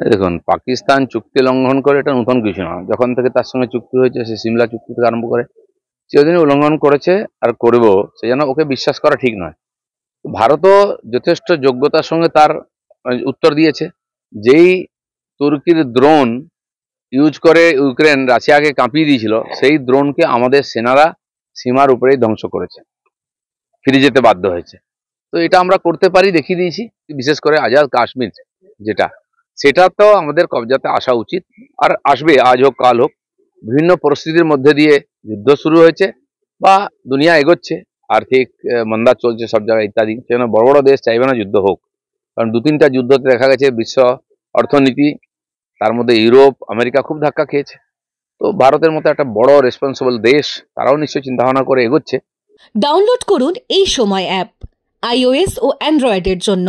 দেখুন, পাকিস্তান চুক্তি লঙ্ঘন করে এটা নতুন কিছু না। যখন থেকে তার সঙ্গে চুক্তি হয়েছে, সে সিমলা চুক্তি থেকে আরম্ভ করে চিরদিনই উল্লঙ্ঘন করেছে আর করবেও। সেজন্য ওকে বিশ্বাস করা ঠিক নয়। ভারতও যথেষ্ট যোগ্যতার সঙ্গে তার উত্তর দিয়েছে। যেই তুর্কির দ্রোণ ইউজ করে ইউক্রেন রাশিয়াকে কাঁপিয়ে দিয়েছিল, সেই দ্রোণকে আমাদের সেনারা সীমার উপরেই ধ্বংস করেছে, ফিরে যেতে বাধ্য হয়েছে। তো এটা আমরা করতে পারি, দেখিয়ে দিয়েছি। বিশেষ করে আজাদ কাশ্মীর যেটা, সেটা তো আমাদের কবজাতে আসা উচিত, আর আসবে, আজ হোক কাল হোক। বিভিন্ন পরিস্থিতির মধ্যে দিয়ে যুদ্ধ শুরু হয়েছে বা দুনিয়া এগোচ্ছে, আর্থিক মন্দা চলছে সব জায়গায় ইত্যাদি। সেজন্য বড় বড় দেশ চাইবে না যুদ্ধ হোক, কারণ দু তিনটা যুদ্ধতে দেখা গেছে বিশ্ব অর্থনীতি, তার মধ্যে ইউরোপ, আমেরিকা খুব ধাক্কা খেয়েছে। তো ভারতের মতো একটা বড় রেসপন্সিবল দেশ, তারাও নিশ্চয়ই চিন্তা ভাবনা করে এগোচ্ছে। ডাউনলোড করুন এই সময় অ্যাপ, iOS ও অ্যান্ড্রয়েডের জন্য।